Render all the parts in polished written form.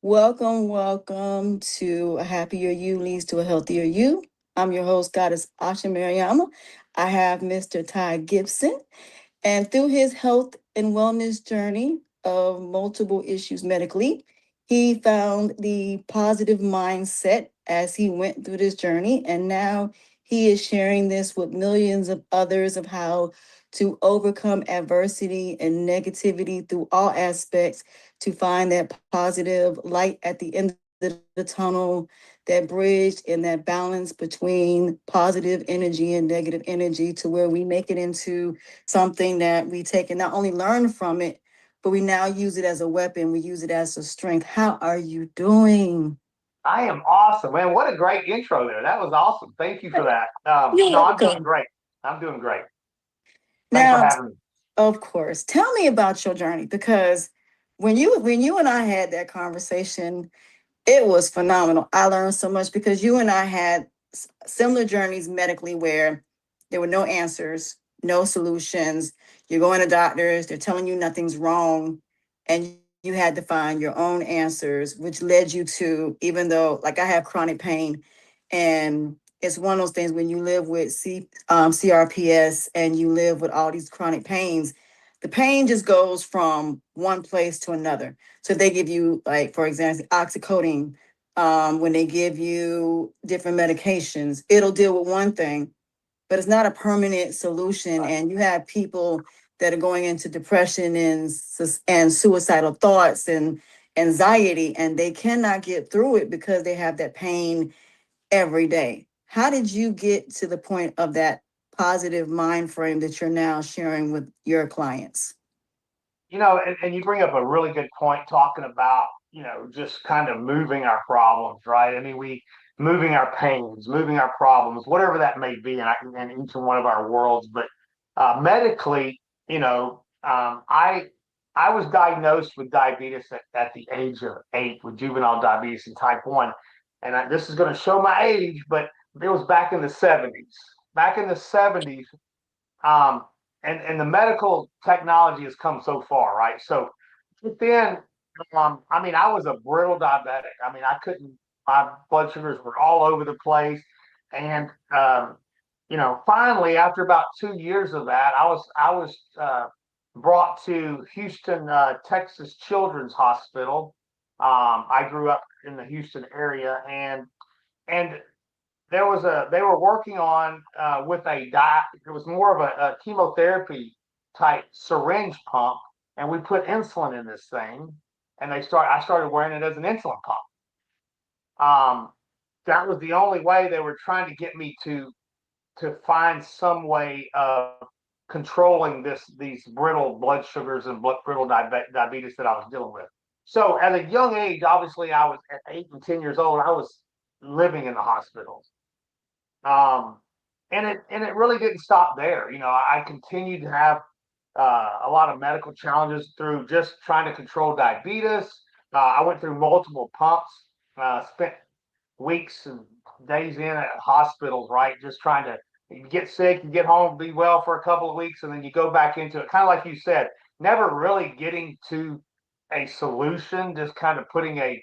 Welcome to A Happier You Leads to a Healthier You. I'm your host, Goddess Asha Mariama. I have Mr. Ty Gibson, and through his health and wellness journey of multiple issues medically, he found the positive mindset as he went through this journey. And now he is sharing this with millions of others of how to overcome adversity and negativity through all aspects to find that positive light at the end of the tunnel, that bridge and that balance between positive energy and negative energy to where we make it into something that we take and not only learn from it, but we now use it as a weapon. We use it as a strength. How are you doing? I am awesome, man. What a great intro there. That was awesome. Thank you for that. You're No, I'm doing welcome. great. I'm doing great. Thanks for Now, having me. of course, tell me about your journey because when you and I had that conversation, it was phenomenal. I learned so much because you and I had similar journeys medically where there were no answers, no solutions. You're going to doctors, they're telling you nothing's wrong, and you had to find your own answers, which led you to, even though, like, I have chronic pain, and it's one of those things when you live with CRPS and you live with all these chronic pains, the pain just goes from one place to another. So if they give you, like, for example, oxycodone, when they give you different medications, it'll deal with one thing, but it's not a permanent solution. Right. And you have people that are going into depression and suicidal thoughts and anxiety, and they cannot get through it because they have that pain every day. How did you get to the point of that positive mind frame that you're now sharing with your clients? And you bring up a really good point talking about, just kind of moving our problems, right? I mean, we moving our pains, moving our problems, whatever that may be in each one of our worlds. But medically, I was diagnosed with diabetes at the age of 8 with juvenile diabetes and type 1. And this is going to show my age, but it was back in the 70s. Back in the 70s, um, and the medical technology has come so far, right? So but then, I mean, I was a brittle diabetic. I mean, I couldn't. My blood sugars were all over the place, and finally, after about 2 years of that, I was brought to Houston, Texas Children's Hospital. I grew up in the Houston area, and they were working on with it was more of a chemotherapy type syringe pump, and we put insulin in this thing, and I started wearing it as an insulin pump. um that was the only way they were trying to get me to find some way of controlling these brittle blood sugars and brittle diabetes that I was dealing with. So at a young age, obviously I was at 8 and 10 years old, I was living in the hospitals. Um, and it really didn't stop there. I continued to have a lot of medical challenges through just trying to control diabetes. I went through multiple pumps, spent weeks and days in at hospitals, right? Just trying to you get sick, you get home, be well for a couple of weeks, and then you go back into it. Kind of like you said, never really getting to a solution, just kind of putting a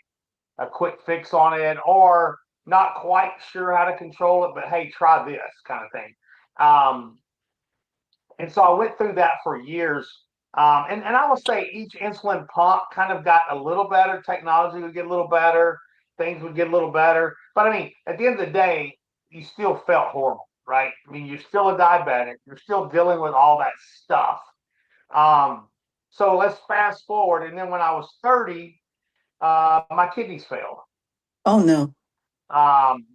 quick fix on it, or not quite sure how to control it, but hey, try this kind of thing. Um, and so I went through that for years. And I will say each insulin pump kind of got a little better. Technology would get a little better. Things would get a little better. But I mean, at the end of the day, you still felt horrible, right? I mean, you're still a diabetic. You're still dealing with all that stuff. Um, so let's fast forward. And then when I was 30, my kidneys failed. Oh no.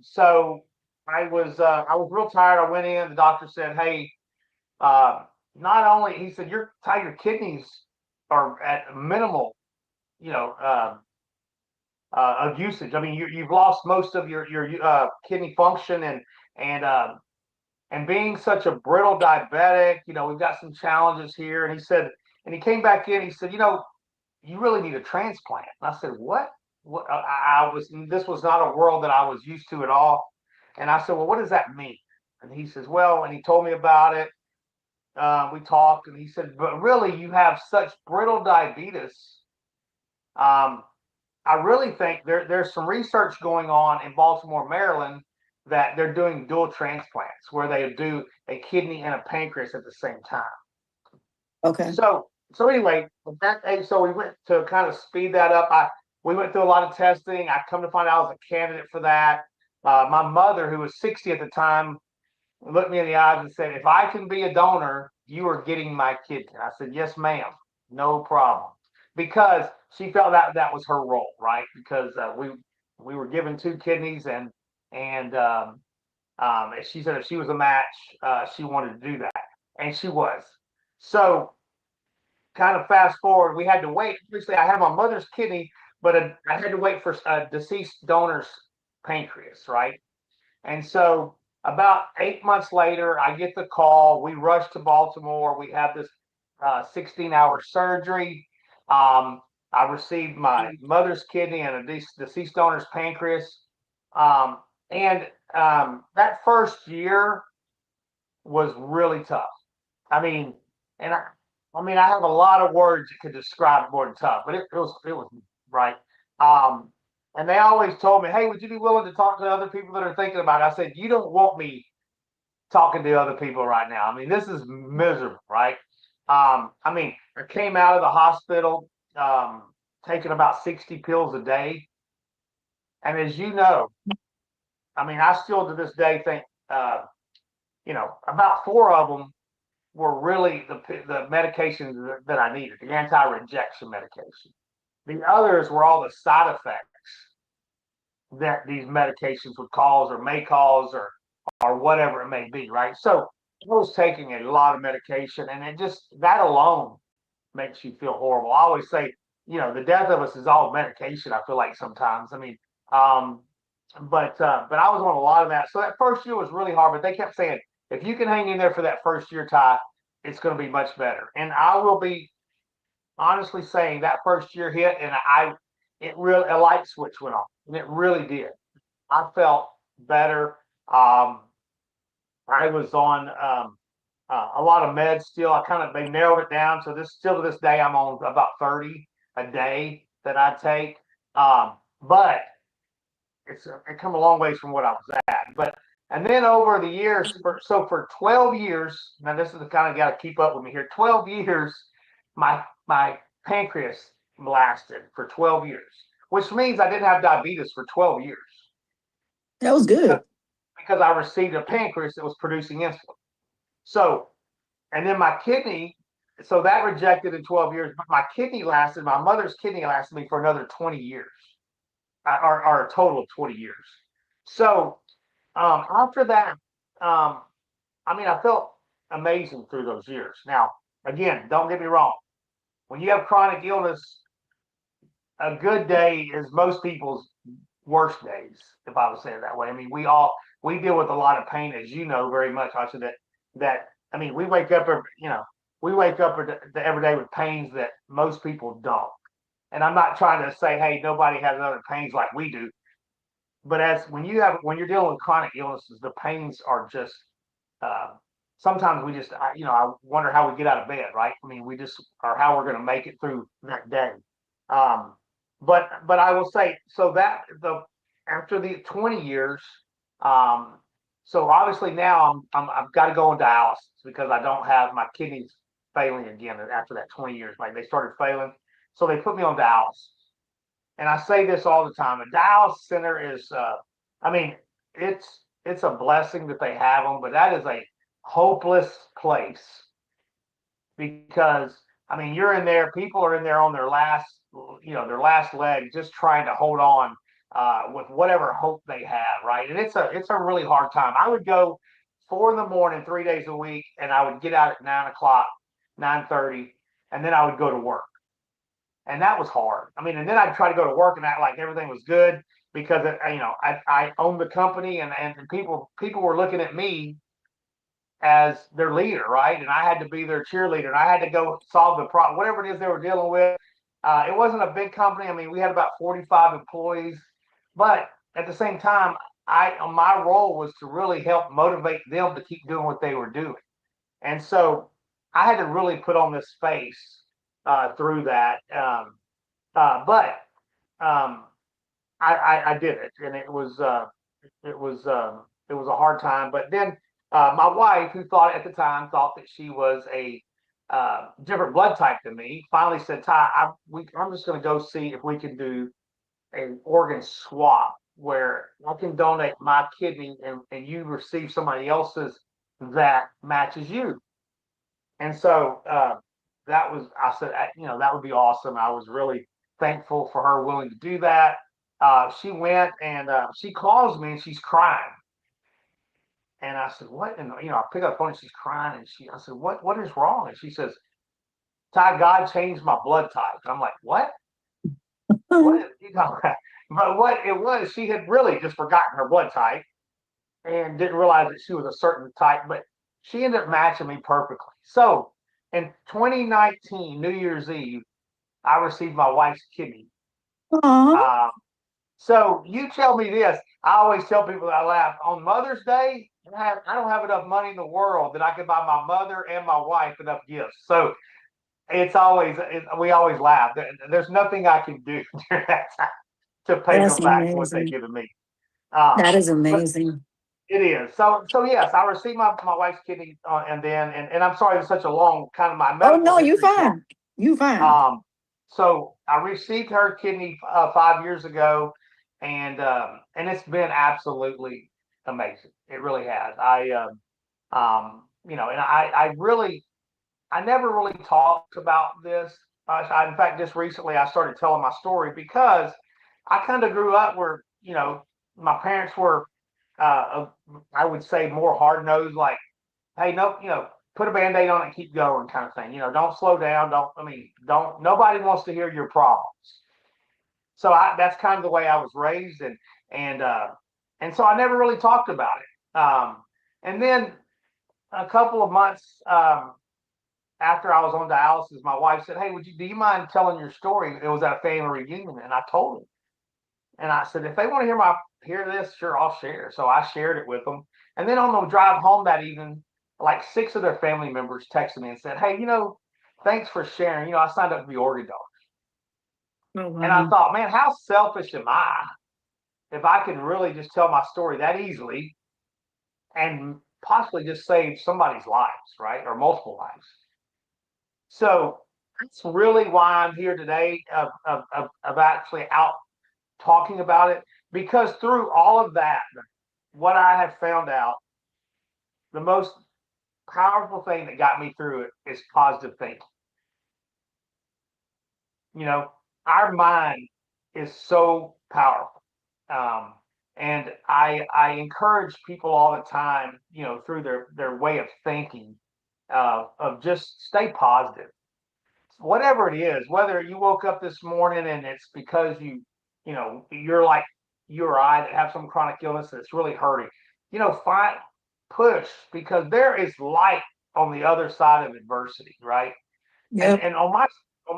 So I was real tired. I went in. The doctor said, "Hey, uh, not only," he said, your kidneys are at minimal, you know, of usage. I mean, you've lost most of your kidney function, and and being such a brittle diabetic, we've got some challenges here." And he said, and he came back in. He said, "You really need a transplant." And I said, "What?" What I was This was not a world that I was used to at all. And I said, "Well, what does that mean?" And he says, "Well," and he told me about it. We talked, and he said, "But really, you have such brittle diabetes, um, I really think there's some research going on in Baltimore, Maryland, that they're doing dual transplants where they do a kidney and a pancreas at the same time. Okay. So anyway, so we went to kind of speed that up. We went through a lot of testing. I come to find out I was a candidate for that. My mother, who was 60 at the time, looked me in the eyes and said, "If I can be a donor, you are getting my kidney." I said, "Yes, ma'am, no problem," because she felt that that was her role, right? Because we were given two kidneys, and she said if she was a match, she wanted to do that, and she was. So kind of fast forward, we had to wait. Obviously, I had my mother's kidney, but I had to wait for a deceased donor's pancreas, right? And so about 8 months later, I get the call. We rush to Baltimore. We have this 16-hour surgery. Um, I received my mother's kidney and a deceased donor's pancreas. Um, and that first year was really tough. I mean, and I mean, I have a lot of words that could describe more than tough, but it was right. Um, and they always told me, "Hey, would you be willing to talk to other people that are thinking about it?" I said, "You don't want me talking to other people right now. I mean, this is miserable, right?" I mean, I came out of the hospital taking about 60 pills a day, and as you know, I mean, I still to this day think, about four of them were really the medications that I needed, the anti-rejection medication. The others were all the side effects that these medications would cause or may cause or whatever it may be, right? So I was taking a lot of medication, and it just that alone makes you feel horrible. I always say, the death of us is all medication. I feel like sometimes. I mean, um, but I was on a lot of that. So that first year was really hard. But they kept saying, if you can hang in there for that first year, Ty, it's going to be much better. And I will be honestly saying that first year hit, and it really a light switch went on, and it really did. I felt better. Um, I was on a lot of meds still. They narrowed it down. So to this day, I'm on about 30 a day that I take. But it come a long ways from what I was at. But and then over the years, for 12 years, now this is the kind of got to keep up with me here. 12 years, my pancreas lasted for 12 years, which means I didn't have diabetes for 12 years That was because, good. because I received a pancreas that was producing insulin. So, and then my kidney, so that rejected in 12 years, but my mother's kidney lasted me for another 20 years, or a total of 20 years. So after that, I mean, I felt amazing through those years. Now, again, don't get me wrong. When you have chronic illness, a good day is most people's worst days, if I would say it that way. I mean, we deal with a lot of pain, as you know very much. I said that I mean, we wake up every day with pains that most people don't. And I'm not trying to say, hey, nobody has other pains like we do. But when you're dealing with chronic illnesses, the pains are just uh, sometimes I wonder how we get out of bed, right? I mean, we just or how we're going to make it through that day. Um, but I will say so that the after the 20 years, um, so obviously now I've got to go on dialysis because I don't have my kidneys failing again after that 20 years. Like they started failing, so they put me on dialysis. And I say this all the time. A dialysis center is, I mean, it's a blessing that they have them, but that is a hopeless place because I mean, you're in there. People are in there on their last leg, just trying to hold on with whatever hope they have, right? And it's a really hard time. I would go 4 in the morning, 3 days a week, and I would get out at 9 o'clock, 9:30, and then I would go to work, and that was hard. I mean, and then I'd try to go to work and act like everything was good because I owned the company, and people were looking at me as their leader, right? And I had to be their cheerleader, and I had to go solve the problem, whatever it is they were dealing with. It wasn't a big company. I mean, we had about 45 employees, but at the same time, my role was to really help motivate them to keep doing what they were doing. And so I had to really put on this face through that. But I did it, and it was it was a hard time. But then my wife, who thought at the time thought that she was a different blood type than me, finally said, "Ty, I'm just going to go see if we can do an organ swap where I can donate my kidney and you receive somebody else's that matches you." And so that was, I said, that would be awesome. I was really thankful for her willing to do that. She went and she calls me and she's crying. And I said, what? And, I pick up the phone and she's crying. And I said, what is wrong? And she says, Ty, God changed my blood type. And I'm like, what? What? But what it was, she had really just forgotten her blood type and didn't realize that she was a certain type, but she ended up matching me perfectly. So in 2019, New Year's Eve, I received my wife's kidney. Aw. Um, so you tell me this. I always tell people that I laugh on Mother's Day. I don't have enough money in the world that I could buy my mother and my wife enough gifts. So we always laugh. There's nothing I can do during that time to pay That's them back for what they've amazing. given me. Um, That is but amazing. it is. So yes, I received my wife's kidney, and I'm sorry it's such a long kind of my Oh medical no, you history short. fine. You fine. So I received her kidney 5 years ago, and it's been absolutely amazing. It really has. And I never really talked about this. In fact, just recently I started telling my story because I kind of grew up where my parents were, uh, I would say, more hard nosed, like, hey, no, put a band-aid on it and keep going kind of thing. Don't slow down. Don't, nobody wants to hear your problems. So that's kind of the way I was raised. And, uh, and so I never really talked about it. And then a couple of months, after I was on dialysis, my wife said, "Hey, do you mind telling your story?" It was at a family reunion, and I told them. And I said, if they want to hear this, sure, I'll share. So I shared it with them. And then on the drive home that evening, like 6 of their family members texted me and said, "Hey, thanks for sharing. I signed up to be organ donor." Oh And I wow. thought, man, how selfish am I if I can really just tell my story that easily and possibly just save somebody's lives, right? Or multiple lives. So that's really why I'm here today of actually out talking about it, because through all of that, what I have found out, the most powerful thing that got me through it is positive thinking. You know, our mind is so powerful. Um, and I encourage people all the time, through their way of thinking, of just stay positive. Whatever it is, whether you woke up this morning and it's because you're like you or I that have some chronic illness that's really hurting, find push, because there is light on the other side of adversity, right? And Yep. and on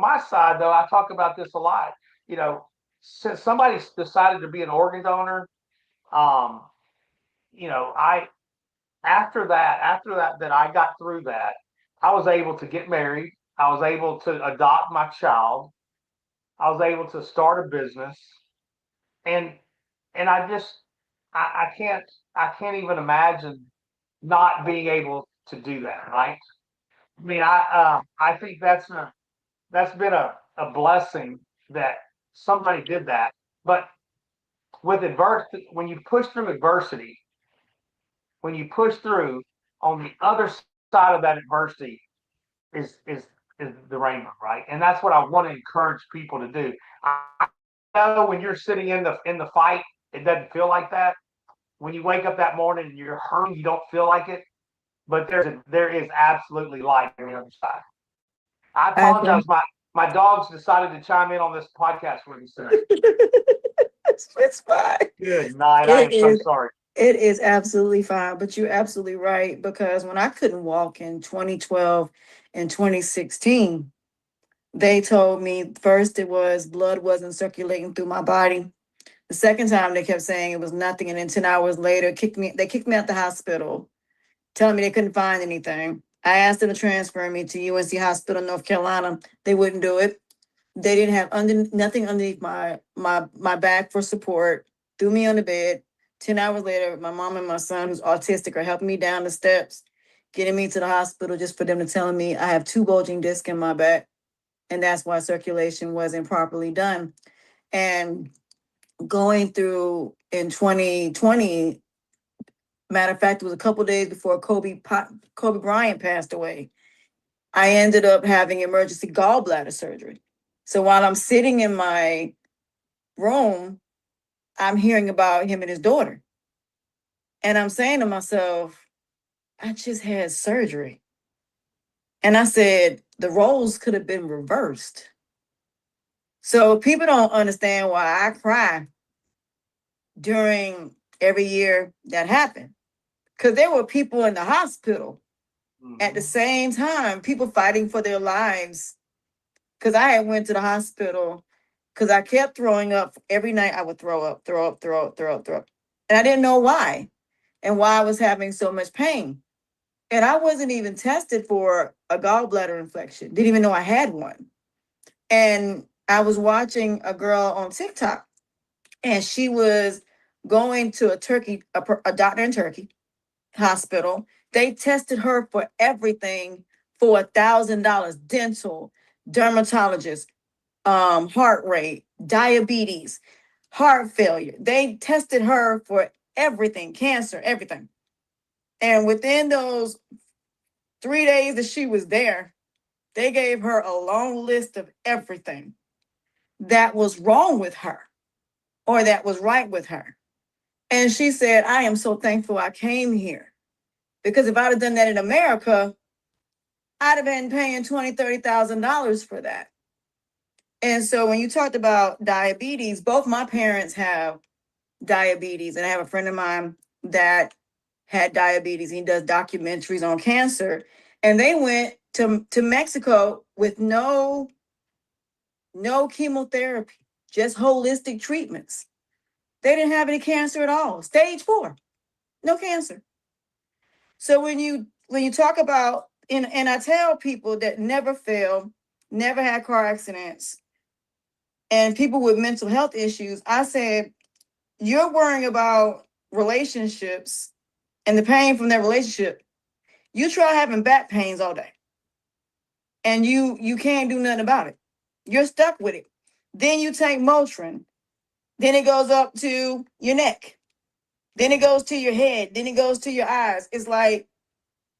my side though, I talk about this a lot. You know, since somebody's decided to be an organ donor, um, I after that I got through that, I was able to get married. I was able to adopt my child. I was able to start a business, and I just I can't even imagine not being able to do that. Right? I mean, I think that's been a blessing that somebody did that. But with adversity, when you push through adversity, when you push through, on the other side of that adversity is is is the rainbow, right? And that's what I want to encourage people to do. I know when you're sitting in the fight, it doesn't feel like that. When you wake up that morning and you're hurting, you don't feel like it. But there is absolutely light on the other side. I I apologize. My dogs decided to chime in on this podcast with me tonight. it's fine. Good night. I It am so is. sorry. It is absolutely fine, but you're absolutely right, because when I couldn't walk in 2012 and 2016, they told me first it was blood wasn't circulating through my body. The second time they kept saying it was nothing, and then 10 hours later they kicked me out the hospital, telling me they couldn't find anything. I asked them to transfer me to UNC Hospital, North Carolina. They wouldn't do it. They didn't have nothing underneath my back for support. Threw me on the bed. 10 hours later, my mom and my son, who's autistic, are helping me down the steps, getting me to the hospital just for them to tell me I have two bulging discs in my back, and that's why circulation wasn't properly done. And going through in 2020, matter of fact, it was a couple days before Kobe Bryant passed away. I ended up having emergency gallbladder surgery. So while I'm sitting in my room, I'm hearing about him and his daughter. And I'm saying to myself, I just had surgery. And I said, the roles could have been reversed. So people don't understand why I cry during every year that happened. Because there were people in the hospital at the same time, people fighting for their lives. Because I had went to the hospital because I kept throwing up. Every night I would throw up, throw up, throw up, throw up, throw up. And I didn't know why and why I was having so much pain. And I wasn't even tested for a gallbladder infection. Didn't even know I had one. And I was watching a girl on TikTok, and she was going to a doctor in Turkey hospital. They tested her for everything for $1,000: dental, dermatologist, heart rate, diabetes, heart failure. They tested her for everything, cancer, everything. And within those 3 days that she was there, they gave her a long list of everything that was wrong with her or that was right with her. And she said, I am so thankful I came here, because if I'd have done that in America, I'd have been paying $20,000, $30,000 for that. And so when you talked about diabetes, both my parents have diabetes, and I have a friend of mine that had diabetes. He does documentaries on cancer, and they went to Mexico with no chemotherapy, just holistic treatments. They didn't have any cancer at all. Stage 4, no cancer. So when you talk about, and I tell people that never fail, never had car accidents, and people with mental health issues, I said, you're worrying about relationships and the pain from that relationship. You try having back pains all day, and you can't do nothing about it. You're stuck with it. Then you take Motrin. Then it goes up to your neck. Then it goes to your head. Then it goes to your eyes. It's like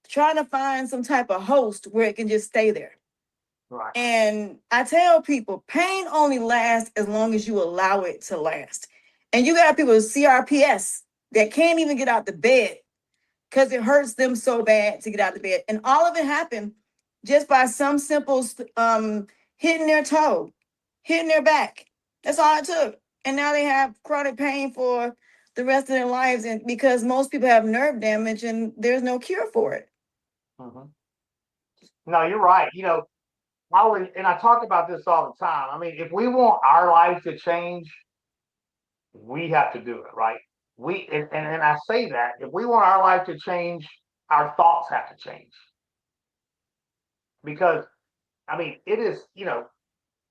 trying to find some type of host where it can just stay there. Right. And I tell people, pain only lasts as long as you allow it to last. And you got people with CRPS that can't even get out the bed because it hurts them so bad to get out of bed. And all of it happened just by some simple hitting their toe, hitting their back. That's all it took. And now they have chronic pain for the rest of their lives, and because most people have nerve damage and there's no cure for it. Mm-hmm. No, you're right. And I talk about this all the time. I mean, if we want our life to change, we have to do it, right? And I say that if we want our life to change, our thoughts have to change. Because I mean, it is,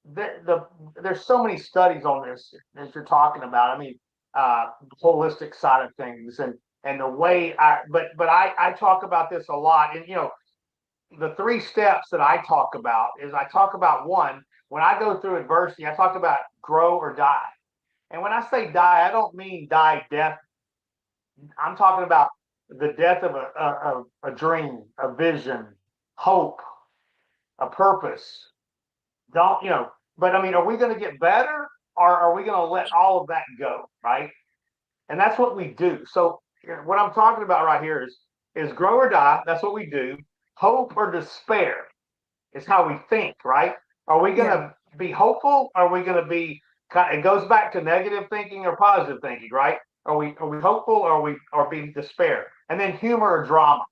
there's so many studies on this as you're talking about. I mean, holistic side of things, and the way I talk about this a lot. And the 3 steps that I talk about is, I talk about, one, when I go through adversity, I talk about grow or die. And when I say die, I don't mean die death. I'm talking about the death of a dream, a vision, hope, a purpose. Don't, but I mean, are we going to get better, or are we going to let all of that go? Right. And that's what we do. So what I'm talking about right here is grow or die. That's what we do. Hope or despair is how we think, right? Are we going to be hopeful? Are we going to be, it goes back to negative thinking or positive thinking, right? Are we hopeful, or be despair? And then humor or drama.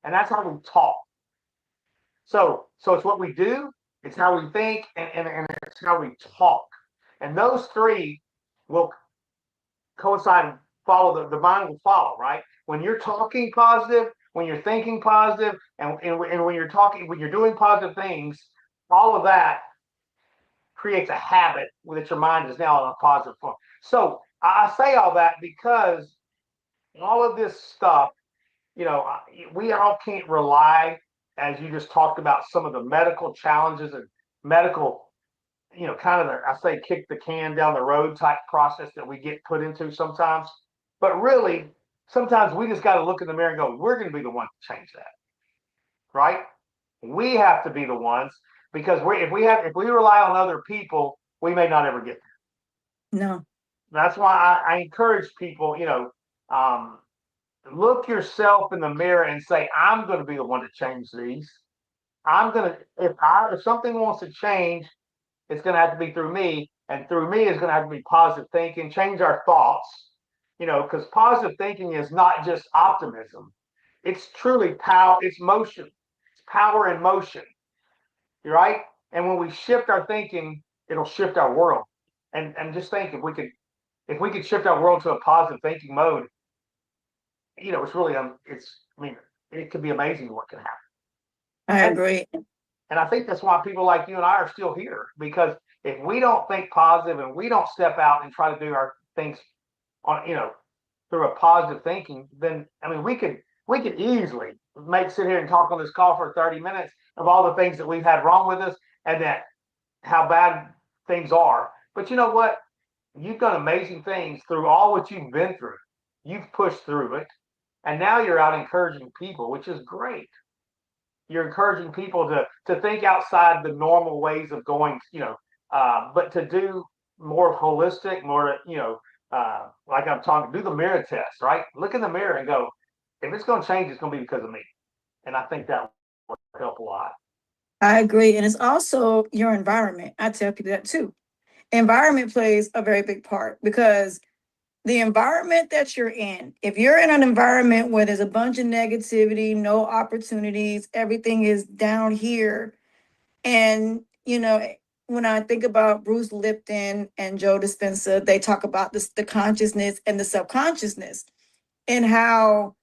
And that's how we talk. So it's what we do, it's how we think, and it's how we talk. And those 3 will coincide and follow, the mind will follow, right? When you're talking positive, when you're thinking positive, and when you're doing positive things, all of that creates a habit that your mind is now in a positive form. So I say all that because all of this stuff, you know, we all can't rely, as you just talked about, some of the medical challenges and medical, you know, kind of the, I say, kick the can down the road type process that we get put into sometimes. But really, sometimes we just got to look in the mirror and go, we're going to be the one to change that, right? We have to be the ones because if we rely on other people, we may not ever get there. No. That's why I encourage people, you know, um, look yourself in the mirror and say, I'm going to be the one to change these. I'm going to, if something wants to change, it's going to have to be through me. And through me is going to have to be positive thinking, change our thoughts, you know, because positive thinking is not just optimism. It's truly power, it's motion, it's power in motion, right? And when we shift our thinking, it'll shift our world. And just think if we could shift our world to a positive thinking mode, you know, it's really I mean, it could be amazing what can happen. I And agree. and I think that's why people like you and I are still here because if we don't think positive and we don't step out and try to do our things on, you know, through a positive thinking, then I mean we could easily sit here and talk on this call for 30 minutes of all the things that we've had wrong with us and that how bad things are. But you know what? You've done amazing things through all what you've been through. You've pushed through it. And now you're out encouraging people, which is great. You're encouraging people to think outside the normal ways of going, you know, but to do more holistic, more, you know, like I'm talking, do the mirror test, right? Look in the mirror and go, if it's going to change, it's going to be because of me. And I think that will help a lot. I agree. And it's also your environment. I tell people that too. Environment plays a very big part because the environment that you're in, if you're in an environment where there's a bunch of negativity, no opportunities, everything is down here. And, you know, when I think about Bruce Lipton and Joe Dispenza, they talk about this, the consciousness and the subconsciousness and how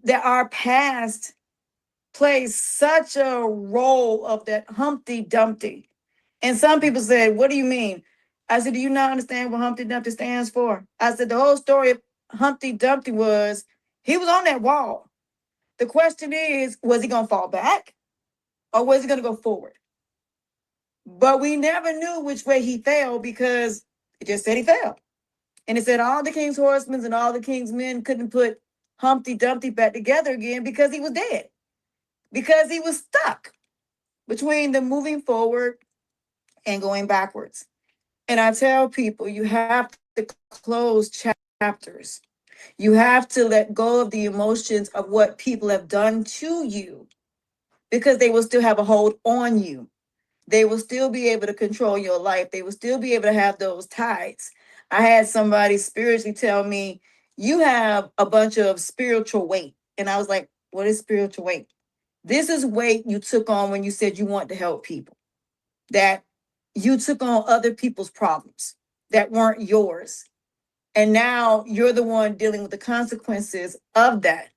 that our past plays such a role of that Humpty Dumpty. And some people said, what do you mean? I said, do you not understand what Humpty Dumpty stands for? I said, the whole story of Humpty Dumpty was he was on that wall. The question is, was he going to fall back or was he going to go forward? But we never knew which way he fell because it just said he fell. And it said all the king's horsemen and all the king's men couldn't put Humpty Dumpty back together again because he was dead, because he was stuck between the moving forward and going backwards. And I tell people, you have to close chapters. You have to let go of the emotions of what people have done to you because they will still have a hold on you. They will still be able to control your life. They will still be able to have those tides. I had somebody spiritually tell me, you have a bunch of spiritual weight. And I was like, what is spiritual weight? This is weight you took on when you said you want to help people, that you took on other people's problems that weren't yours. And now you're the one dealing with the consequences of that.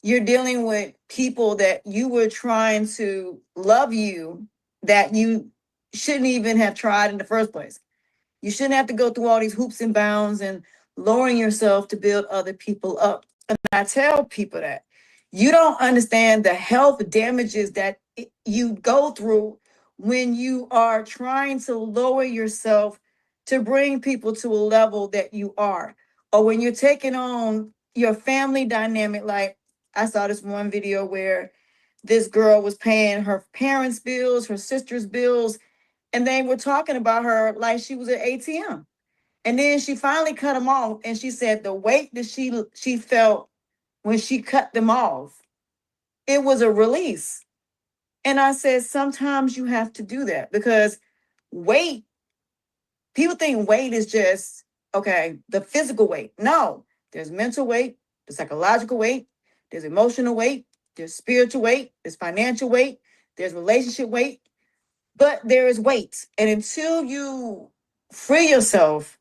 You're dealing with people that you were trying to love you that you shouldn't even have tried in the first place. You shouldn't have to go through all these hoops and bounds and lowering yourself to build other people up. And I tell people that you don't understand the health damages that you go through when you are trying to lower yourself to bring people to a level that you are, or when you're taking on your family dynamic. Like I saw this one video where this girl was paying her parents' bills, her sister's bills, and they were talking about her like she was an ATM. And then she finally cut them off, and she said the weight that she felt when she cut them off, it was a release. And I said, sometimes you have to do that because weight, people think weight is just, okay, the physical weight. No, there's mental weight, there's psychological weight, there's emotional weight, there's spiritual weight, there's financial weight, there's relationship weight, but there is weight. And until you free yourself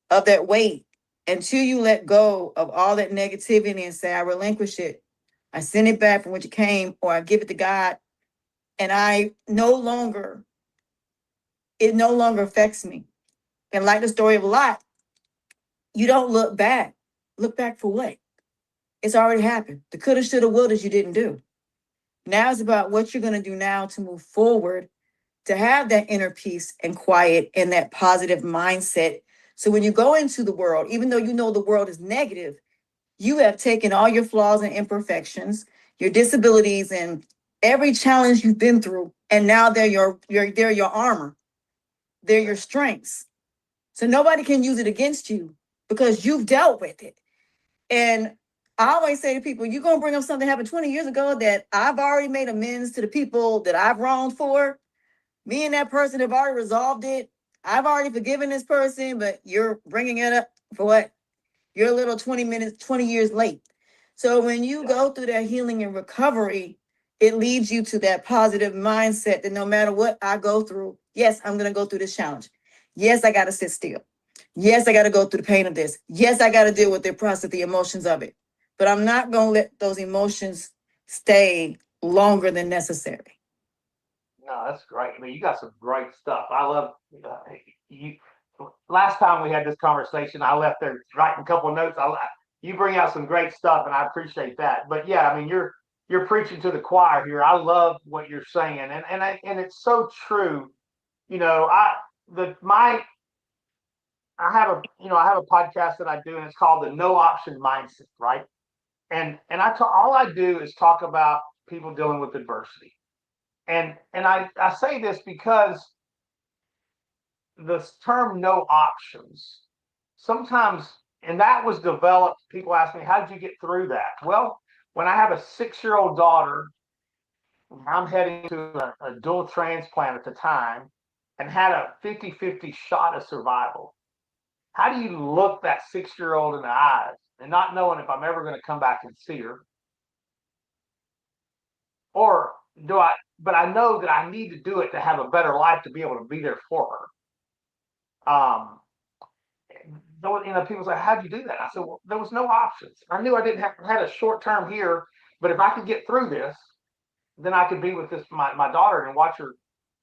of that weight, until you let go of all that negativity and say, I relinquish it, I send it back from which it came, or I give it to God, and I no longer it no longer affects me. And like the story of Lot, you don't look back. Look back for what? It's already happened. The coulda, shoulda, woulda you didn't do. Now it's about what you're going to do now to move forward, to have that inner peace and quiet and that positive mindset. So when you go into the world, even though you know the world is negative, you have taken all your flaws and imperfections, your disabilities, and every challenge you've been through, and now they're your armor. They're your strengths. So nobody can use it against you because you've dealt with it. And I always say to people, you're going to bring up something that happened 20 years ago that I've already made amends to the people that I've wronged for. Me and that person have already resolved it. I've already forgiven this person, but you're bringing it up for what? You're a little 20 minutes, 20 years late. So when you go through that healing and recovery, it leads you to that positive mindset that no matter what I go through, yes, I'm going to go through this challenge. Yes, I got to sit still. Yes, I got to go through the pain of this. Yes, I got to deal with the process, the emotions of it. But I'm not going to let those emotions stay longer than necessary. No, that's great. I mean, you got some great stuff. I love you. Last time we had this conversation, I left there writing a couple of notes. You bring out some great stuff, and I appreciate that. But yeah, I mean, you're preaching to the choir here. I love what you're saying, and it's so true. You know, the my I have a podcast that I do, and it's called the No Option Mindset, right? And all I do is talk about people dealing with adversity. And I say this because the term no options sometimes, and that was developed. People ask me, how did you get through that? Well, when I have a 6-year-old daughter, I'm heading to a dual transplant at the time and had a 50-50 shot of survival. How do you look that 6-year-old in the eyes and not knowing if I'm ever going to come back and see her? Or do I, but I know that I need to do it to have a better life to be able to be there for her. People say, how'd you do that? I said, well, there was no options. I knew I didn't have had a short term here, but if I could get through this, then I could be with my daughter and watch her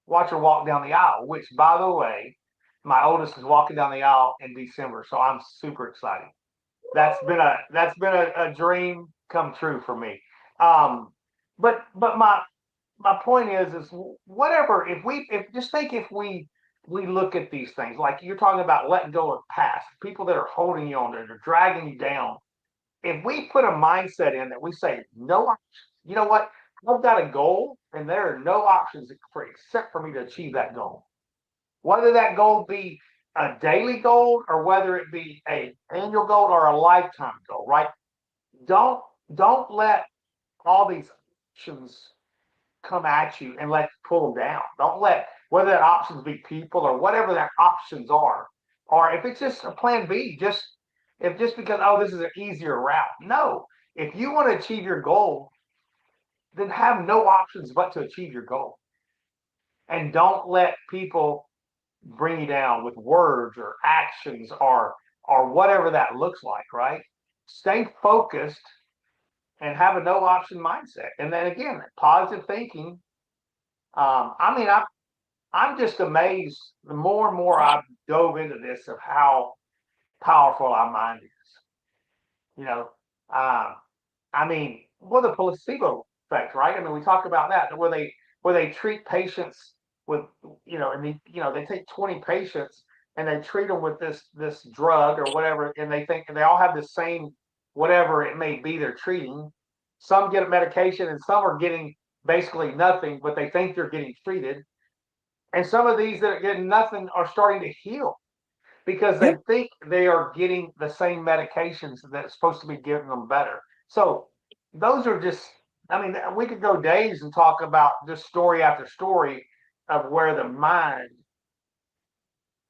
walk down the aisle, which by the way, my oldest is walking down the aisle in December. So I'm super excited. That's been a dream come true for me. Um, but my point is whatever, if just think, if we look at these things like you're talking about, letting go of the past, people that are holding you on, that are dragging you down. If we put a mindset in that we say no options, you know what, I've got a goal and there are no options except for me to achieve that goal, whether that goal be a daily goal or whether it be a annual goal or a lifetime goal, right? Don't let all these options come at you and let you pull them down. Don't let, whether that options be people or whatever that options are, or if it's just a plan B, just because, oh, this is an easier route. No, if you want to achieve your goal, then have no options but to achieve your goal, and don't let people bring you down with words or actions or whatever that looks like. Right? Stay focused and have a no option mindset, and then again, positive thinking. I mean, I'm just amazed the more and more I've dove into this of how powerful our mind is. You know, um, I mean, well, the placebo effect, right? I mean, we talk about that where they treat patients with, and they take 20 patients and they treat them with this drug or whatever, and they think, and they all have the same whatever it may be they're treating. Some get a medication and some are getting basically nothing, but they think they're getting treated. And some of these that are getting nothing are starting to heal because they Yep. think they are getting the same medications that's supposed to be giving them better. So those are just, I mean, we could go days and talk about just story after story of where the mind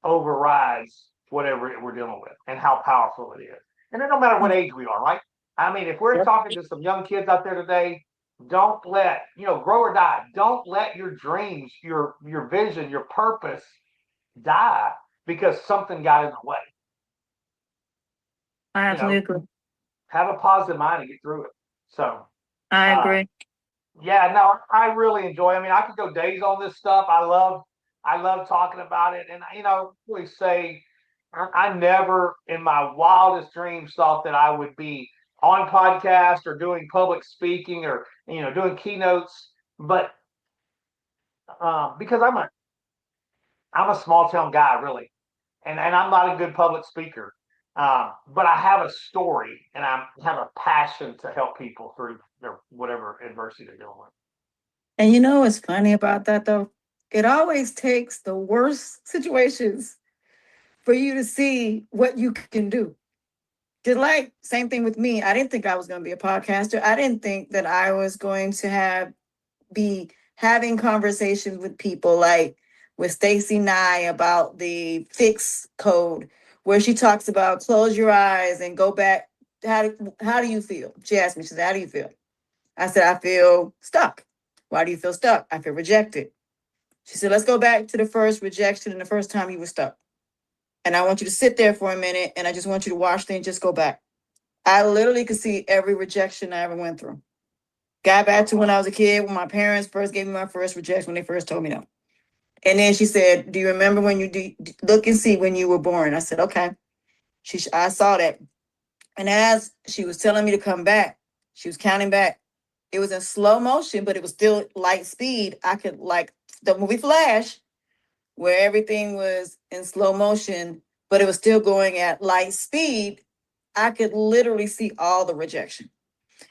overrides whatever we're dealing with and how powerful it is. And it no matter what age we are, right? I mean, if we're Yep. talking to some young kids out there today, don't let, grow or die. Don't let your dreams, your vision, your purpose die because something got in the way. I You know, absolutely agree. have a positive mind and get through it. So, I uh, agree. yeah, no, I really enjoy. I mean, I could go days on this stuff. I love I love talking about it. And, really say, I never in my wildest dreams thought that I would be on podcast or doing public speaking or, doing keynotes. But because I'm a small town guy, really, and I'm not a good public speaker. But I have a story and I have a passion to help people through their whatever adversity they're dealing with. And you know what's funny about that though? It always takes the worst situations for you to see what you can do. Just like same thing with me. I didn't think I was going to be a podcaster. I didn't think that I was going to be having conversations with people like with Stacy Nye about the fix code, where she talks about close your eyes and go back. How do you feel? She asked me, she said, how do you feel? I said, I feel stuck. Why do you feel stuck? I feel rejected. She said, let's go back to the first rejection and the first time you were stuck. And I want you to sit there for a minute and I just want you to watch things, just go back. I literally could see every rejection I ever went through. Got back to when I was a kid, when my parents first gave me my first rejection, when they first told me no. And then she said, do you remember when you look and see when you were born? I said, okay. I saw that. And as she was telling me to come back, she was counting back. It was in slow motion, but it was still light speed. I could, like the movie Flash, where everything was in slow motion, but it was still going at light speed. I could literally see all the rejection.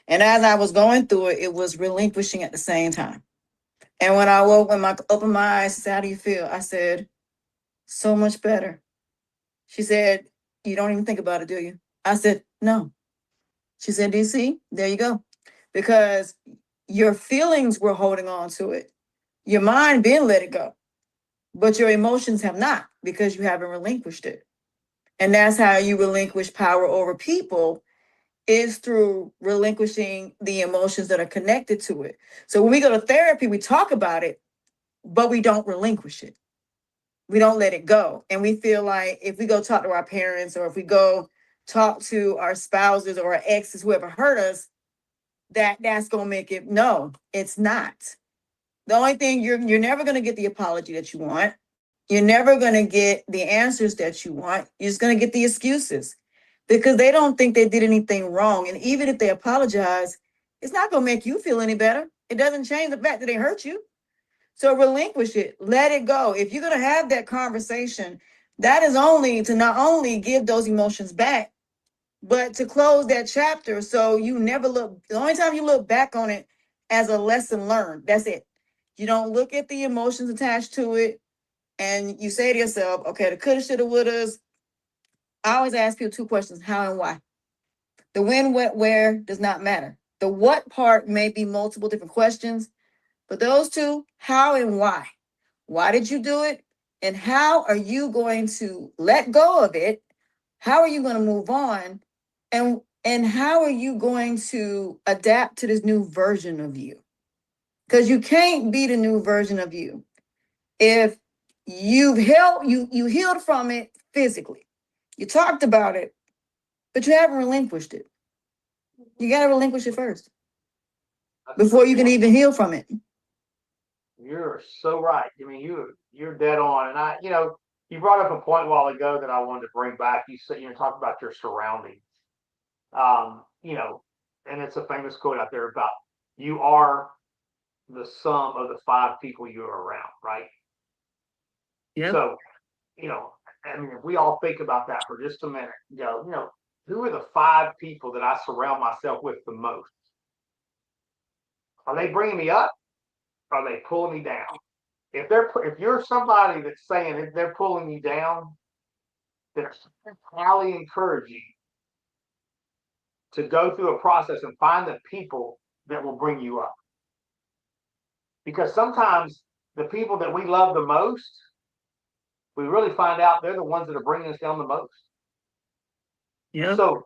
And as I was going through it, it was relinquishing at the same time. And when I woke, when I opened my eyes, she said, how do you feel? I said, so much better. She said, you don't even think about it, do you? I said, no. She said, do you see? There you go. Because your feelings were holding on to it. Your mind been let it go. But your emotions have not, because you haven't relinquished it. And that's how you relinquish power over people, is through relinquishing the emotions that are connected to it. So when we go to therapy, we talk about it, but we don't relinquish it. We don't let it go. And we feel like if we go talk to our parents, or if we go talk to our spouses or our exes, whoever hurt us, that's going to make it. No, it's not. The only thing, you're never going to get the apology that you want. You're never going to get the answers that you want. You're just going to get the excuses, because they don't think they did anything wrong. And even if they apologize, it's not going to make you feel any better. It doesn't change the fact that they hurt you. So relinquish it, let it go. If you're going to have that conversation, that is only to not only give those emotions back, but to close that chapter. So you never look, the only time you look back on it as a lesson learned, that's it. You don't look at the emotions attached to it. And you say to yourself, okay, the coulda, shoulda, wouldas. I always ask people two questions: how and why. The when, what, where does not matter. The what part may be multiple different questions, but those two, how and why. Why did you do it? And how are you going to let go of it? How are you going to move on? And how are you going to adapt to this new version of you? Because you can't be the new version of you if you healed from it physically. You talked about it, but you haven't relinquished it. You got to relinquish it first before you can even heal from it. You're so right. I mean, you're dead on. And you brought up a point a while ago that I wanted to bring back. You said, talk about your surroundings. Um, you know, and it's a famous quote out there about, you are the sum of the five people you're around, right? Yeah. So, you know, I mean, if we all think about that for just a minute, who are the five people that I surround myself with the most? Are they bringing me up? Are they pulling me down? If you're somebody that's saying that they're pulling you down, then I highly encourage you to go through a process and find the people that will bring you up. Because sometimes the people that we love the most, we really find out they're the ones that are bringing us down the most. Yeah. So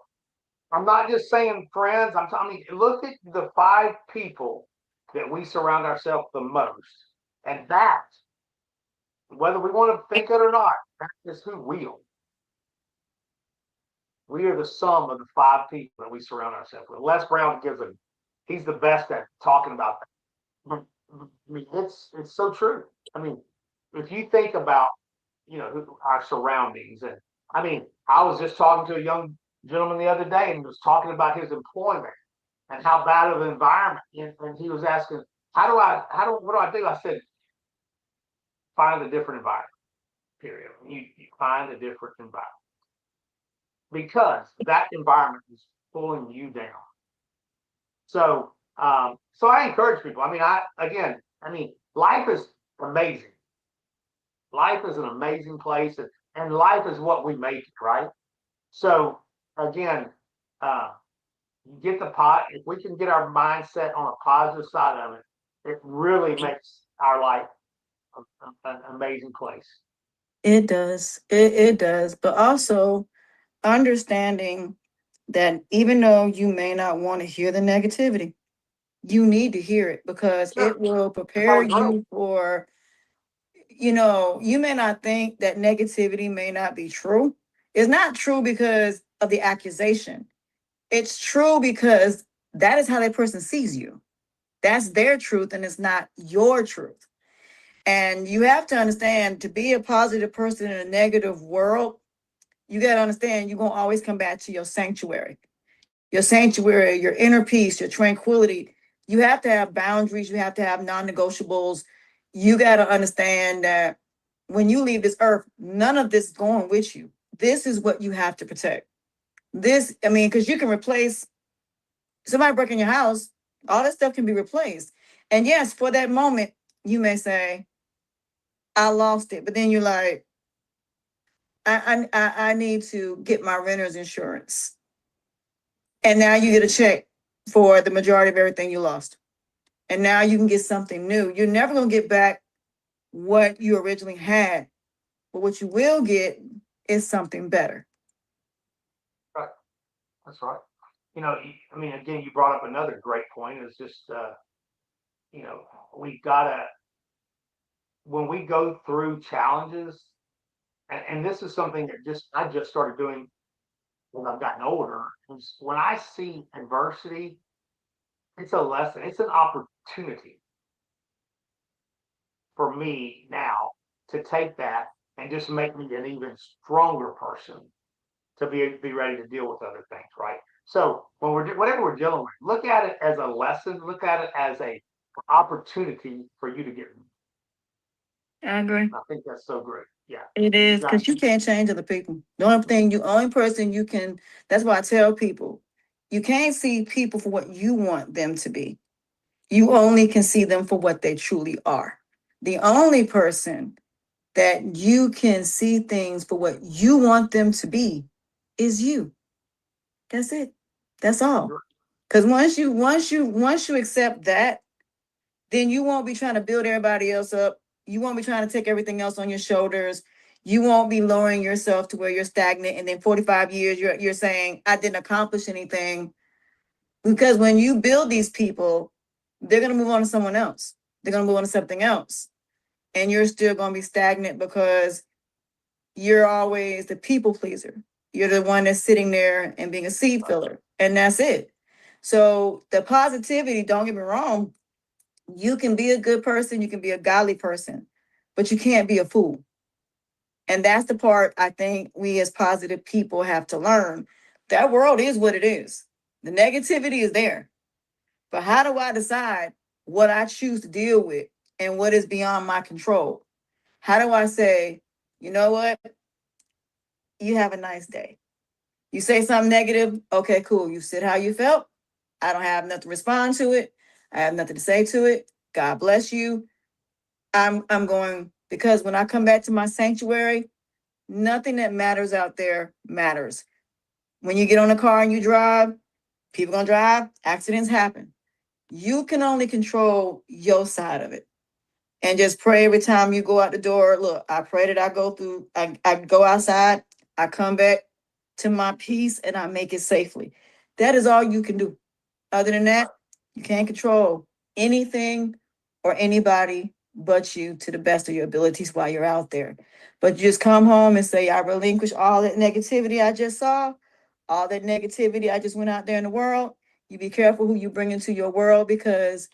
I'm not just saying friends. I'm telling you, look at the five people that we surround ourselves the most, and that, whether we want to think it or not, that is who we are. We are the sum of the five people that we surround ourselves with. Les Brown he's the best at talking about that. I mean, it's so true. I mean, if you think about, our surroundings, and I mean, I was just talking to a young gentleman the other day and was talking about his employment and how bad of an environment, and he was asking, what do I do? I said, find a different environment. Period. You find a different environment because that environment is pulling you down. So I encourage people. I mean, life is amazing. Life is an amazing place, and life is what we make it, right? So again, uh, you get the pot. If we can get our mindset on a positive side of it, it really makes our life an amazing place. It does. It does. But also understanding that even though you may not want to hear the negativity, you need to hear it because Sure, it will that's how prepare we grow. you for, you may not think that negativity may not be true. It's not true because of the accusation. It's true because that is how that person sees you. That's their truth and it's not your truth. And you have to understand to be a positive person in a negative world, you got to understand you're going to always come back to your sanctuary, your inner peace, your tranquility. You have to have boundaries. You have to have non negotiables. You got to understand that when you leave this earth, none of this is going with you. This is what you have to protect. Because you can replace somebody breaking your house, all that stuff can be replaced. And yes, for that moment, you may say, I lost it. But then you're like, I need to get my renter's insurance. And now you get a check for the majority of everything you lost. And now you can get something new. You're never going to get back what you originally had, but what you will get is something better. Right. That's right. Again, you brought up another great point. Is just, you know, we gotta when we go through challenges, and this is something that just I just started doing when I've gotten older. Is when I see adversity, it's a lesson. It's an opportunity for me now to take that and just make me an even stronger person to be ready to deal with other things, right? So when whatever we're dealing with, look at it as a lesson. Look at it as a opportunity for you to get. I agree. I think that's so great. Yeah, It you is got. because you can't change other people. Only person you can, that's why I tell people, you can't see people for what you want them to be. You only can see them for what they truly are. The only person that you can see things for what you want them to be is you. That's it. That's all. Because once you accept that, then you won't be trying to build everybody else up. You won't be trying to take everything else on your shoulders. You won't be lowering yourself to where you're stagnant. And then 45 years, you're saying, I didn't accomplish anything. Because when you build these people, they're going to move on to someone else. They're going to move on to something else. And you're still going to be stagnant because you're always the people pleaser. You're the one that's sitting there and being a seed filler. And that's it. So the positivity, don't get me wrong, you can be a good person, you can be a godly person, but you can't be a fool. And that's the part I think we as positive people have to learn. That world is what it is. The negativity is there. But how do I decide what I choose to deal with and what is beyond my control? How do I say, you know what? You have a nice day. You say something negative, okay, cool. You said how you felt. I don't have nothing to respond to it. I have nothing to say to it. God bless you. I'm going because when I come back to my sanctuary, nothing that matters out there matters. When you get on a car and you drive, people gonna drive, accidents happen. You can only control your side of it. And just pray every time you go out the door. Look, I pray that I go outside, I come back to my peace and I make it safely. That is all you can do. Other than that, you can't control anything or anybody but you to the best of your abilities while you're out there. But you just come home and say, I relinquish all that negativity I just saw, all that negativity I just went out there in the world. You be careful who you bring into your world because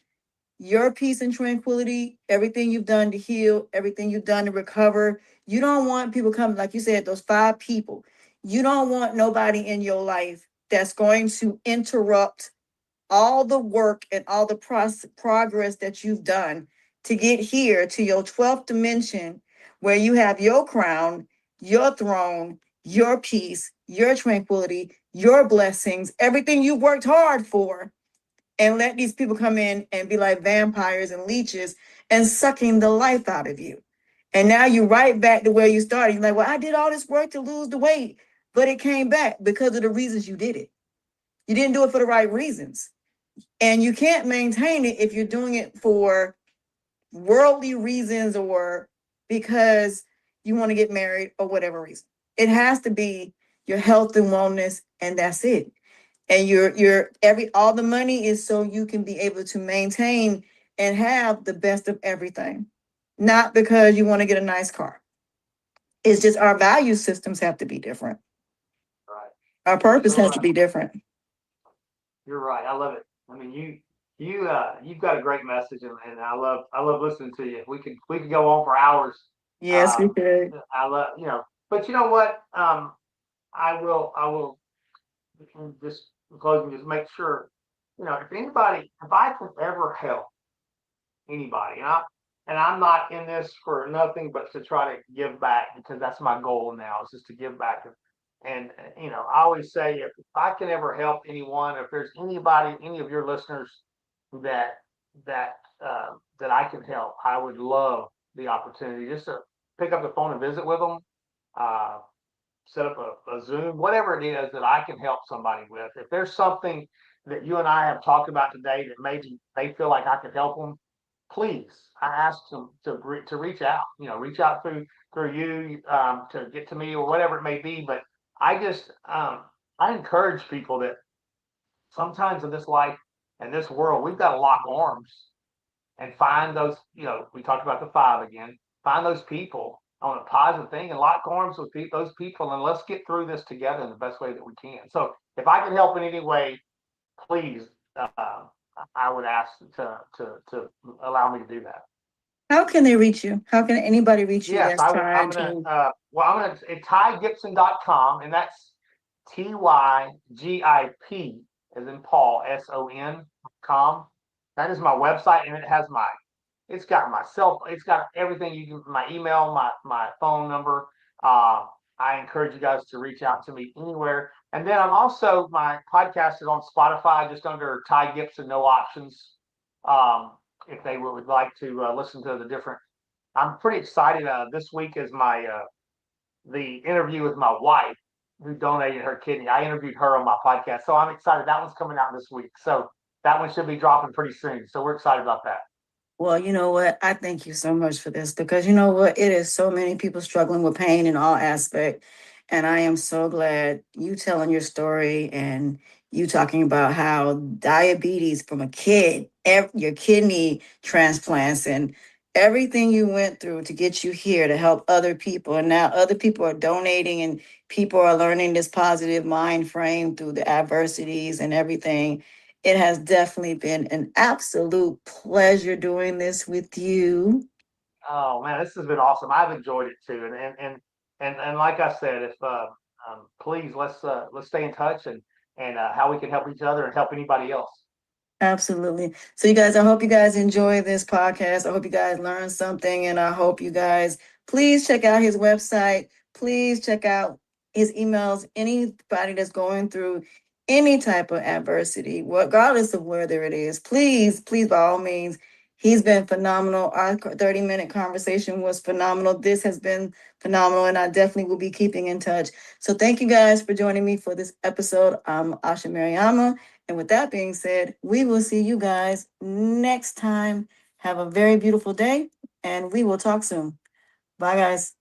your peace and tranquility, everything you've done to heal, everything you've done to recover. You don't want people coming, like you said, those 5 people. You don't want nobody in your life that's going to interrupt all the work and all the progress that you've done to get here to your 12th dimension, where you have your crown, your throne, your peace, your tranquility, your blessings, everything you worked hard for, and let these people come in and be like vampires and leeches and sucking the life out of you. And now you're right back to where you started. You're like, well, I did all this work to lose the weight, but it came back because of the reasons you did it. You didn't do it for the right reasons. And you can't maintain it if you're doing it for worldly reasons or because you want to get married or whatever reason. It has to be your health and wellness, and that's it. And your all the money is so you can be able to maintain and have the best of everything, not because you want to get a nice car. It's just our value systems have to be different. Right. Our purpose has to be different. You're right. I love it. I mean, you've got a great message, and I love listening to you. We could go on for hours. Yes, we could. I love, but you know what? I will just in closing, just make sure, if I can ever help anybody, and I'm not in this for nothing but to try to give back, because that's my goal now, is just to give back. And I always say, if I can ever help anyone, if there's anybody, any of your listeners that that that I can help, I would love the opportunity just to pick up the phone and visit with them, uh, set up a Zoom, whatever it is that I can help somebody with. If there's something that you and I have talked about today that maybe they feel like I could help them, please, I ask them to reach out. Reach out through you, to get to me or whatever it may be. But I just I encourage people that sometimes in this life and this world, we've got to lock arms and find those. We talked about the 5 again. Find those people on a positive thing and lock arms with those people, and let's get through this together in the best way that we can. So if I can help in any way, please, I would ask to allow me to do that. How can they reach you? How can anybody reach you Yes, that's I'm trying gonna to? I'm gonna it's tygibson.com, and that's TYGIP as in Paul, SON.com. That is my website, and it's got it's got everything my email, my phone number. Uh, I encourage you guys to reach out to me anywhere. And then my podcast is on Spotify, just under Ty Gibson, no options. If they would like to listen to the different, I'm pretty excited. This week is the interview with my wife, who donated her kidney. I interviewed her on my podcast, so I'm excited. That one's coming out this week, so that one should be dropping pretty soon. So we're excited about that. Well, you know what? I thank you so much for this, because you know what? It is so many people struggling with pain in all aspects. And I am so glad you telling your story and you talking about how diabetes from a kid, your kidney transplants and everything you went through to get you here to help other people. And now other people are donating and people are learning this positive mind frame through the adversities and everything. It has definitely been an absolute pleasure doing this with you. Oh man, this has been awesome. I've enjoyed it too, and like I said, if please, let's stay in touch, and how we can help each other and help anybody else. Absolutely. So, you guys, I hope you guys enjoy this podcast. I hope you guys learned something, and I hope you guys please check out his website. Please check out his emails. Anybody that's going through any type of adversity, regardless of whether it is, please, by all means, he's been phenomenal. Our 30-minute conversation was phenomenal. This has been phenomenal, and I definitely will be keeping in touch. So, thank you guys for joining me for this episode. I'm Asha Mariama. And with that being said, we will see you guys next time. Have a very beautiful day, and we will talk soon. Bye, guys.